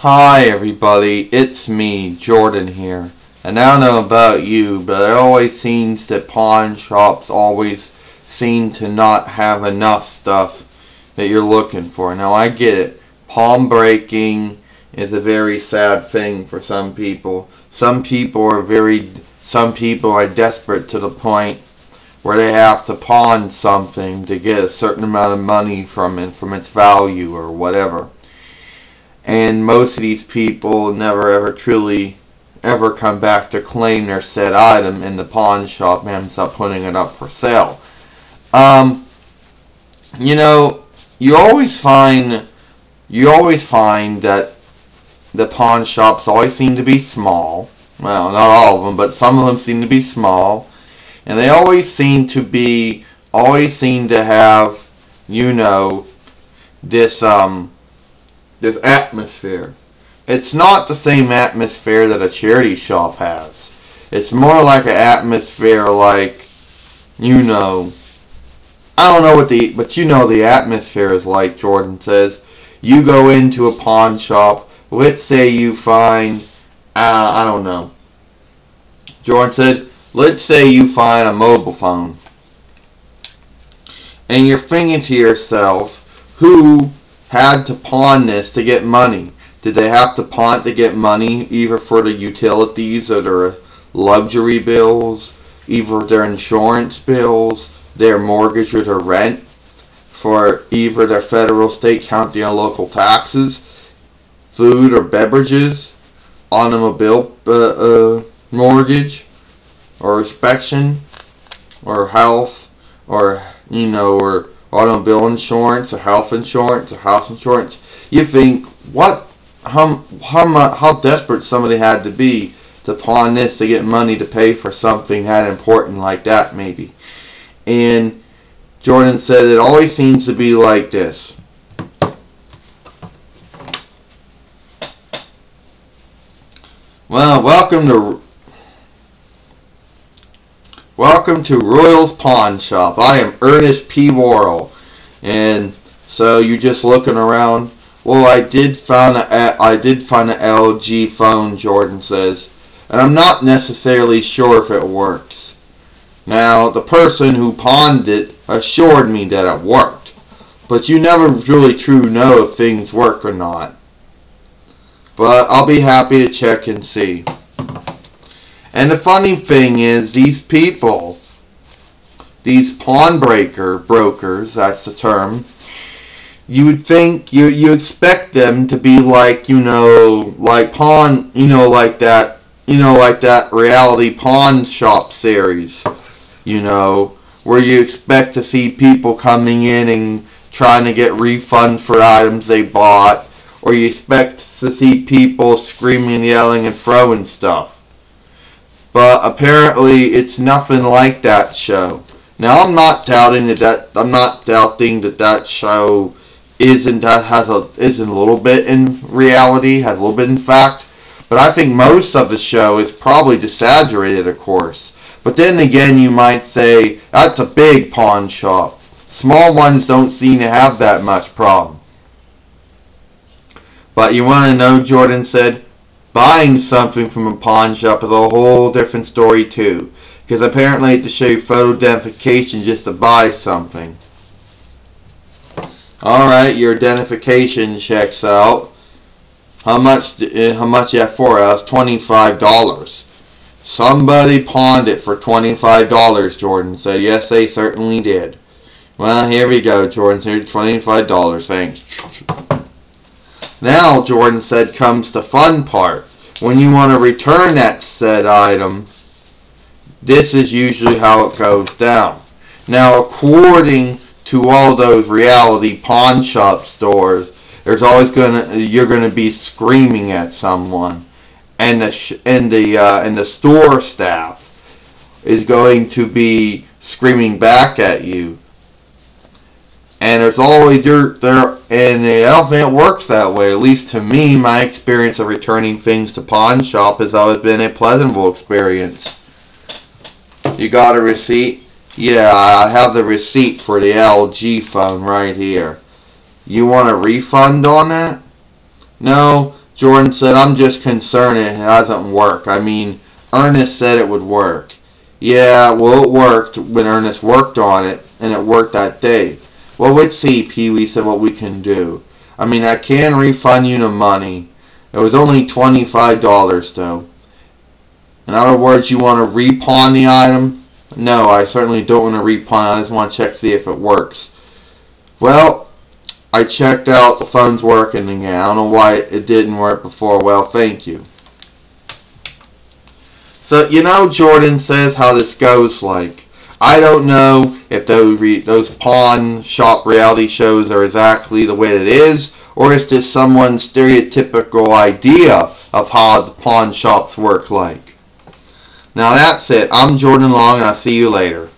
Hi everybody, it's me, Jordan here. And I don't know about you, but it always seems that pawn shops always seem to not have enough stuff that you're looking for. Now I get it. Pawn breaking is a very sad thing for some people. Some people are desperate to the point where they have to pawn something to get a certain amount of money from it, from its value or whatever. And most of these people never ever truly ever come back to claim their said item, and the pawn shop ends up putting it up for sale. You always find that the pawn shops always seem to be small. Well, not all of them, but some of them seem to be small, and they always seem to have, this atmosphere. It's not the same atmosphere that a charity shop has. It's more like an atmosphere like, I don't know but the atmosphere is like. Jordan says, you go into a pawn shop, let's say you find, I don't know. Jordan said, let's say you find a mobile phone. And you're thinking to yourself, who had to pawn this to get money? Did they have to pawn to get money either for the utilities or their luxury bills, either their insurance bills, their mortgage or their rent, for either their federal, state, county, and local taxes, food or beverages, automobile mortgage, or inspection, or health, or or automobile insurance, or health insurance, or house insurance? You think, how desperate somebody had to be to pawn this to get money to pay for something that important like that, maybe. And Jordan said it always seems to be like this. Well, welcome to Royal's Pawn Shop. I am Ernest P. Worrell, and so you're just looking around. Well, I did find an LG phone, Jordan says, and I'm not necessarily sure if it works. Now, the person who pawned it assured me that it worked, but you never really truly know if things work or not. But I'll be happy to check and see. And the funny thing is, these people, these brokers, that's the term, you would think, you expect them to be like, like that reality pawn shop series, where you expect to see people coming in and trying to get refunds for items they bought, or you expect to see people screaming, yelling, and throwing stuff. But apparently, it's nothing like that show. Now, I'm not doubting that show isn't a little bit in reality, has a little bit in fact. But I think most of the show is probably exaggerated, of course. But then again, you might say, that's a big pawn shop. Small ones don't seem to have that much problem. But you want to know, Jordan said, buying something from a pawn shop is a whole different story too. Because apparently you have to show you photo identification just to buy something. Alright, your identification checks out. How much you have for us? $25. Somebody pawned it for $25, Jordan said. Yes, they certainly did. Well, here we go, Jordan. Here's $25. Thanks. Now, Jordan said, comes the fun part. When you want to return that said item, this is usually how it goes down. Now, according to all those reality pawn shop stores, you're going to be screaming at someone, and the store staff is going to be screaming back at you. And there's always dirt there, and I don't think it works that way. At least to me, my experience of returning things to pawn shop has always been a pleasurable experience. You got a receipt? Yeah, I have the receipt for the LG phone right here. You want a refund on that? No, Jordan said, I'm just concerned it hasn't worked. I mean, Ernest said it would work. Yeah, well, it worked when Ernest worked on it, and it worked that day. Well, let's see, Pee-wee said, what we can do. I mean, I can refund you the money. It was only $25, though. In other words, you want to repawn the item? No, I certainly don't want to repawn it. I just want to check to see if it works. Well, I checked out. The phone's working again. I don't know why it didn't work before. Well, thank you. So, you know, Jordan says how this goes like. I don't know if those pawn shop reality shows are exactly the way it is, or it's just someone's stereotypical idea of how the pawn shops work like. Now that's it. I'm Jordan Long, and I'll see you later.